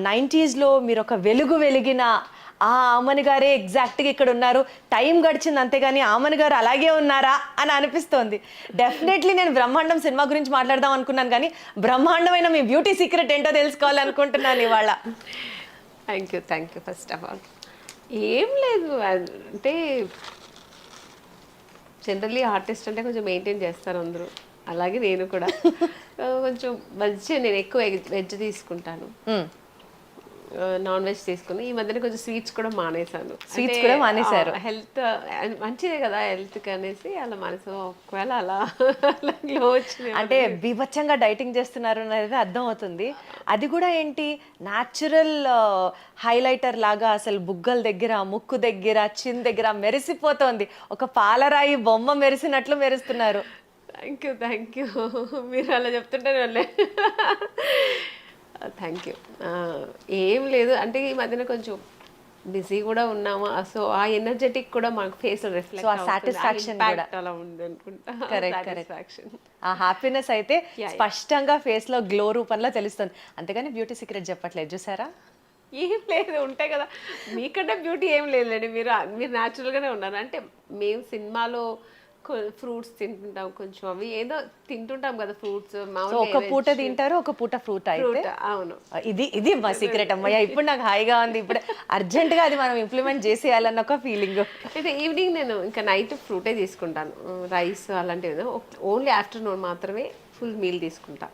90s మీరు ఒక వెలుగు వెలిగిన ఆ ఆమని గారే ఎగ్జాక్ట్గా ఇక్కడ ఉన్నారు. టైం గడిచింది అంతేగాని ఆమని గారు అలాగే ఉన్నారా అని అనిపిస్తోంది. డెఫినెట్లీ నేను బ్రహ్మాండం సినిమా గురించి మాట్లాడదాం అనుకున్నాను, కానీ బ్రహ్మాండమైన మీ బ్యూటీ సీక్రెట్ ఏంటో తెలుసుకోవాలనుకుంటున్నాను ఇవాళ. Thank you. First of all ఏం లేదు, అంటే జనరల్లీ ఆర్టిస్ట్ అంటే కొంచెం మెయింటైన్ చేస్తారు అందరూ, అలాగే నేను కూడా కొంచెం మంచిగా నేను ఎక్కువ వెజ్ తీసుకుంటాను, నాన్ వెజ్ తీసుకుని ఈ మధ్యన కొంచెం స్వీట్స్ కూడా మానేశాను. స్వీట్స్ కూడా మానేశారు. హెల్త్ మంచిదే కదా హెల్త్కి అనేసి అలా మనసు ఒకవేళ అలా గ్లో వచ్చింది. అంటే బీభత్సంగా డైటింగ్ చేస్తున్నారు అనేది అర్థం అవుతుంది. అది కూడా ఏంటి న్యాచురల్ హైలైటర్ లాగా అసలు బుగ్గల దగ్గర, ముక్కు దగ్గర, చిన్ దగ్గర మెరిసిపోతోంది. ఒక పాలరాయి బొమ్మ మెరిసినట్లు మెరుస్తున్నారు. Thank you. మీరు అలా చెప్తుంటారు వాళ్ళే. Thank you. ఏం లేదు, అంటే ఈ మధ్యన కొంచెం బిజీ కూడా ఉన్నాము, సో ఆ ఎనర్జెటిక్ కూడా మాకు ఫేస్ రిఫ్లెక్ట్ ఆ సాటిస్ఫాక్షన్ కూడా అలా ఉంది అనుకుంటా. కరెక్ట్. ఆ హ్యాపీనెస్ అయితే స్పష్టంగా ఫేస్ లో గ్లో రూపంలో తెలుస్తుంది. అంతేగాని బ్యూటీ సీక్రెట్ చెప్పట్లేదు, చూసారా? ఏం లేదు, ఉంటాయి కదా మీకంటే బ్యూటీ ఏం లేదండి. మీరు న్యాచురల్గానే ఉన్నారు. అంటే మేము సినిమాలో ఫ్రూట్స్ తింటుంటాం, కొంచెం అవి ఏదో తింటుంటాం కదా ఫ్రూట్స్. ఒక పూట తింటారు, ఒక పూట ఫ్రూట్ అయితే. అవును, ఇది మా సీక్రెట్ అమ్మయ్య. ఇప్పుడు నాకు హాయిగా ఉంది. ఇప్పుడు అర్జెంట్ గా అది మనం ఇంప్లిమెంట్ చేసేయాలన్న ఒక ఫీలింగ్. అయితే ఈవినింగ్ నేను ఇంకా నైట్ ఫ్రూటే తీసుకుంటాను, రైస్ అలాంటివి ఓన్లీ ఆఫ్టర్నూన్ మాత్రమే ఫుల్ మీల్ తీసుకుంటా.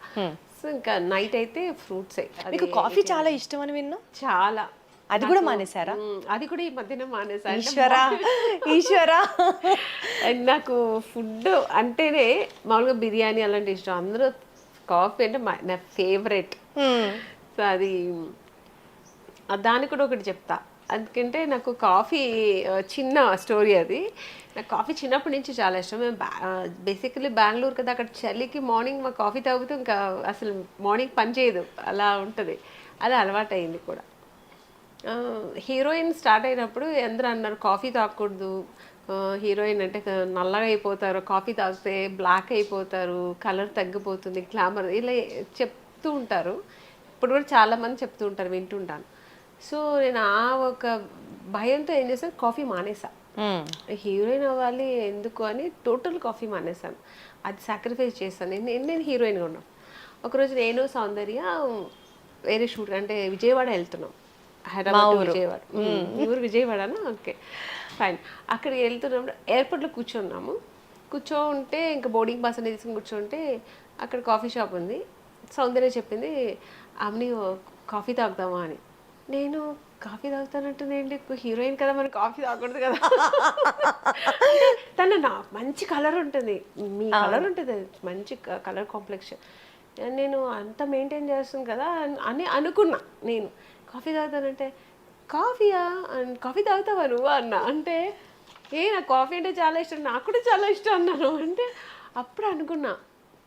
సో ఇంకా నైట్ అయితే ఫ్రూట్సే. మీకు కాఫీ చాలా ఇష్టం అని విన్నా. చాలా. అది కూడా మానేశారా? అది కూడా ఈ మధ్యన మానేసా. ఈశ్వరా. నాకు ఫుడ్ అంటేనే మామూలుగా బిర్యానీ అలాంటి ఇష్టం. అందరూ కాఫీ అంటే నా ఫేవరెట్. సో అది దానికి కూడా ఒకటి చెప్తా. అందుకంటే నాకు కాఫీ చిన్న స్టోరీ అది. నాకు కాఫీ చిన్నప్పటి నుంచి చాలా ఇష్టం. మేము బేసికలీ బెంగళూరు కదా, అక్కడ చలికి మార్నింగ్ మా కాఫీ తాగుతూ ఇంకా అసలు మార్నింగ్ పని చేయదు, అలా ఉంటుంది. అది అలవాటు అయింది కూడా. హీరోయిన్ స్టార్ట్ అయినప్పుడు అందరూ అన్నారు కాఫీ తాగకూడదు, హీరోయిన్ అంటే నల్లగా అయిపోతారు, కాఫీ తాగితే బ్లాక్ అయిపోతారు, కలర్ తగ్గిపోతుంది, గ్లామర్ ఇలా చెప్తూ ఉంటారు. ఇప్పుడు కూడా చాలామంది చెప్తూ ఉంటారు, వింటుంటాను. సో నేను ఆ ఒక భయంతో ఏం చేశాను, కాఫీ మానేసా. హీరోయిన్ అవ్వాలి ఎందుకు అని టోటల్ కాఫీ మానేశాను. అది సాక్రిఫైస్ చేశాను. నేను హీరోయిన్గా ఉన్నాను. ఒకరోజు నేను సౌందర్య వేరే షూట్ అంటే విజయవాడ వెళ్తున్నాం. హైదరాబాద్ విజయవాడ. ఊరు విజయవాడనా? Okay fine. అక్కడికి వెళ్తున్నప్పుడు ఎయిర్పోర్ట్లో కూర్చోంటే ఇంకా బోర్డింగ్ పాస్ అనేది తీసుకుని కూర్చోంటే అక్కడ కాఫీ షాప్ ఉంది. సౌందర్య చెప్పింది, ఆమెని కాఫీ తాగుతామా అని. నేను కాఫీ తాగుతానంటేనేంటి, హీరోయిన్ కదా, మరి కాఫీ తాగకూడదు కదా. తన మంచి కలర్ ఉంటుంది, మీ కలర్ ఉంటుంది, మంచి కలర్ కాంప్లెక్షన్. నేను అంత మెయింటైన్ చేస్తాను కదా అని అనుకున్నా. నేను కాఫీ తాగుతానంటే, కాఫీ తాగుతావా నువ్వు అన్నా. అంటే నాకు కాఫీ అంటే చాలా ఇష్టం, నాకు కూడా చాలా ఇష్టం అన్నాను. అంటే అప్పుడు అనుకున్నా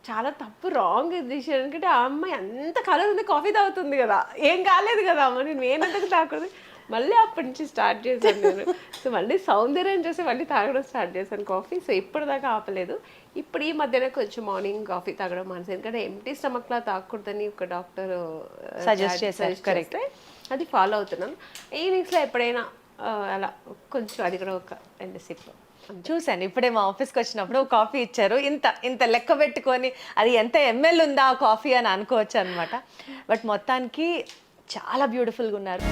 చాలా తప్పు, రాంగ్ డిసిషన్. ఎందుకంటే ఆ అమ్మాయి అంత కలర్ ఉంది, కాఫీ తాగుతుంది కదా, ఏం కాలేదు కదా, మరి నేనంతకు తాగకూడదు. మళ్ళీ అప్పటి నుంచి స్టార్ట్ చేశాను నేను. సో మళ్ళీ సౌందర్యం చూసి మళ్ళీ తాగడం స్టార్ట్ చేశాను కాఫీ. సో ఇప్పటిదాకా ఆపలేదు. ఇప్పుడు ఈ మధ్యన కొంచెం మార్నింగ్ కాఫీ తాగడం మానేసి, ఎందుకంటే ఎంటీ స్టమక్లా తాగకూడదని ఒక డాక్టర్ సజెస్ట్ చేశారు. కరెక్ట్, అది ఫాలో అవుతున్నాను. ఈవినింగ్స్లో ఎప్పుడైనా అలా కొంచెం, అది కూడా ఒక 2 సిప్. చూశాను ఇప్పుడే మా ఆఫీస్కి వచ్చినప్పుడు కాఫీ ఇచ్చారు. ఇంత లెక్క పెట్టుకొని అది ఎంత ఎంఎల్ ఉందా ఆ కాఫీ అని అనుకోవచ్చు అనమాట. బట్ మొత్తానికి చాలా బ్యూటిఫుల్గా ఉన్నారు.